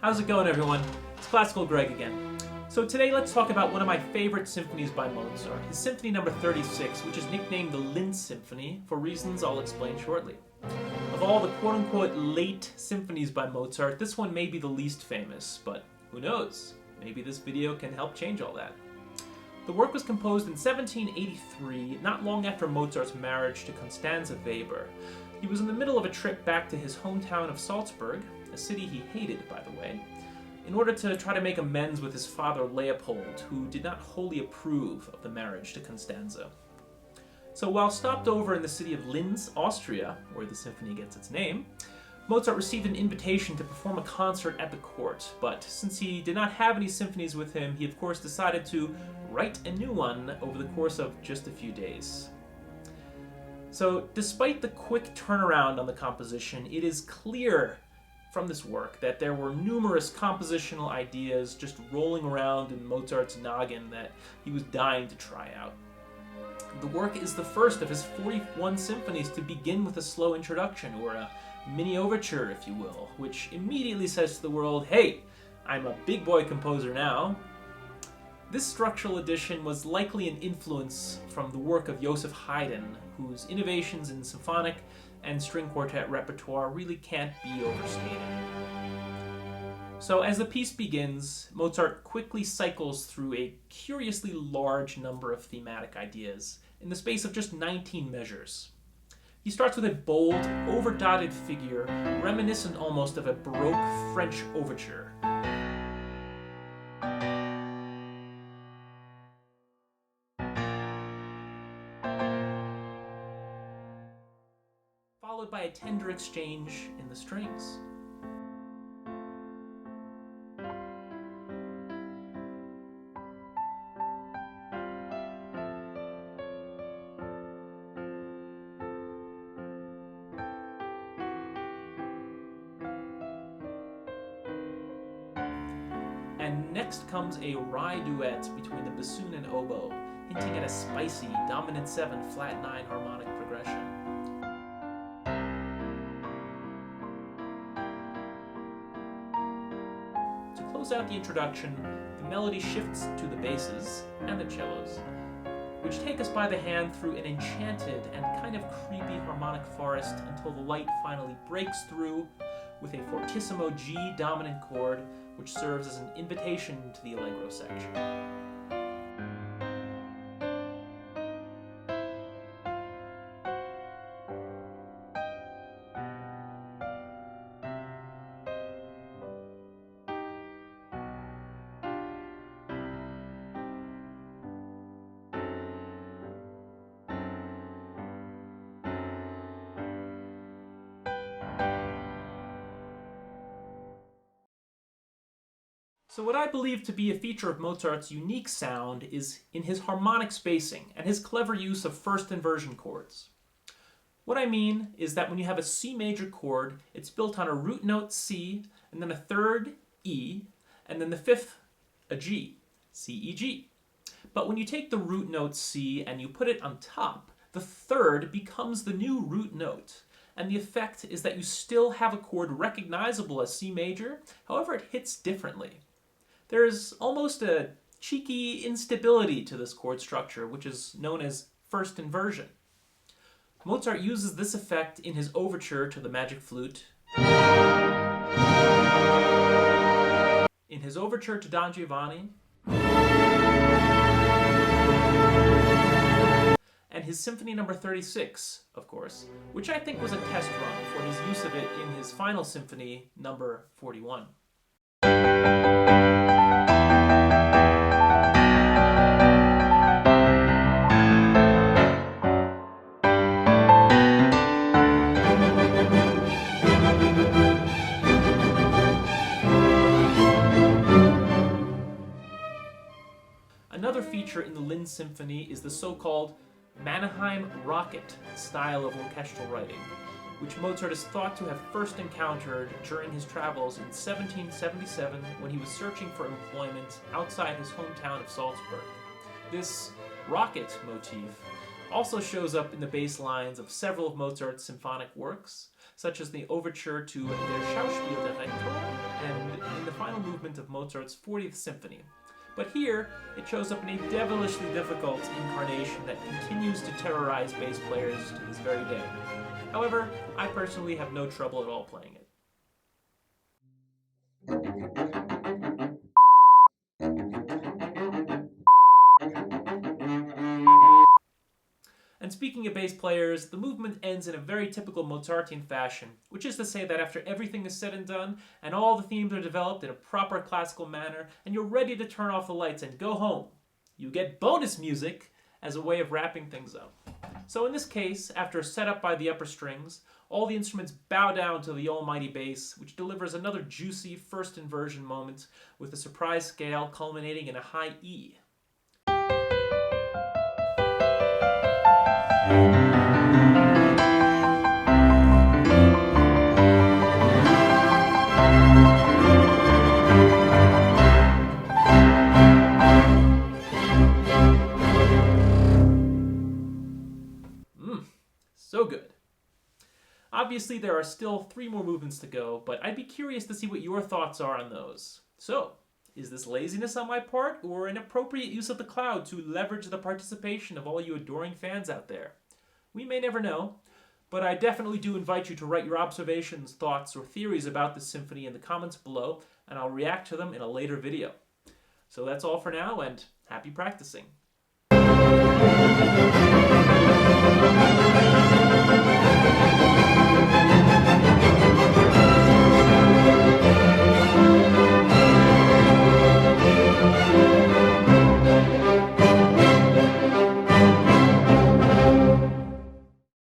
How's it going, everyone? It's Classical Greg again. So today let's talk about one of my favorite symphonies by Mozart, his Symphony number 36, which is nicknamed the Linz Symphony for reasons I'll explain shortly. Of all the quote-unquote late symphonies by Mozart, this one may be the least famous, but who knows? Maybe this video can help change all that. The work was composed in 1783, not long after Mozart's marriage to Constanze Weber. He was in the middle of a trip back to his hometown of Salzburg, a city he hated, by the way, in order to try to make amends with his father Leopold, who did not wholly approve of the marriage to Constanze. So while stopped over in the city of Linz, Austria, where the symphony gets its name, Mozart received an invitation to perform a concert at the court, but since he did not have any symphonies with him, he of course decided to write a new one over the course of just a few days. So despite the quick turnaround on the composition, it is clear from this work that there were numerous compositional ideas just rolling around in Mozart's noggin that he was dying to try out. The work is the first of his 41 symphonies to begin with a slow introduction, or a mini overture, if you will, which immediately says to the world, hey, I'm a big boy composer now. This structural addition was likely an influence from the work of Joseph Haydn, whose innovations in symphonic and string quartet repertoire really can't be overstated. So as the piece begins, Mozart quickly cycles through a curiously large number of thematic ideas in the space of just 19 measures. He starts with a bold, over-dotted figure, reminiscent almost of a Baroque French overture. Followed by a tender exchange in the strings. And next comes a wry duet between the bassoon and oboe, hinting at a spicy dominant 7 flat 9 harmonic progression. To close out the introduction, the melody shifts to the basses and the cellos, which take us by the hand through an enchanted and kind of creepy harmonic forest until the light finally breaks through with a fortissimo G dominant chord, which serves as an invitation to the allegro section. So what I believe to be a feature of Mozart's unique sound is in his harmonic spacing and his clever use of first inversion chords. What I mean is that when you have a C major chord, it's built on a root note C, and then a third E, and then the fifth a G, C, E, G. But when you take the root note C and you put it on top, the third becomes the new root note. And the effect is that you still have a chord recognizable as C major, however it hits differently. There's almost a cheeky instability to this chord structure, which is known as first inversion. Mozart uses this effect in his overture to the Magic Flute, in his overture to Don Giovanni, and his Symphony number 36, of course, which I think was a test run for his use of it in his final symphony, number 41. Another feature in the Linz Symphony is the so-called Mannheim Rocket style of orchestral writing, which Mozart is thought to have first encountered during his travels in 1777 when he was searching for employment outside his hometown of Salzburg. This rocket motif also shows up in the bass lines of several of Mozart's symphonic works, such as the overture to Der Schauspieldirektor and in the final movement of Mozart's 40th Symphony. But here, it shows up in a devilishly difficult incarnation that continues to terrorize bass players to this very day. However, I personally have no trouble at all playing it. And speaking of bass players, the movement ends in a very typical Mozartian fashion, which is to say that after everything is said and done, and all the themes are developed in a proper classical manner, and you're ready to turn off the lights and go home, you get bonus music as a way of wrapping things up. So in this case, after a setup by the upper strings, all the instruments bow down to the almighty bass, which delivers another juicy first inversion moment with a surprise scale culminating in a high E. So good. Obviously, there are still 3 more movements to go, but I'd be curious to see what your thoughts are on those. So, is this laziness on my part, or an appropriate use of the cloud to leverage the participation of all you adoring fans out there? We may never know, but I definitely do invite you to write your observations, thoughts, or theories about this symphony in the comments below, and I'll react to them in a later video. So that's all for now, and happy practicing.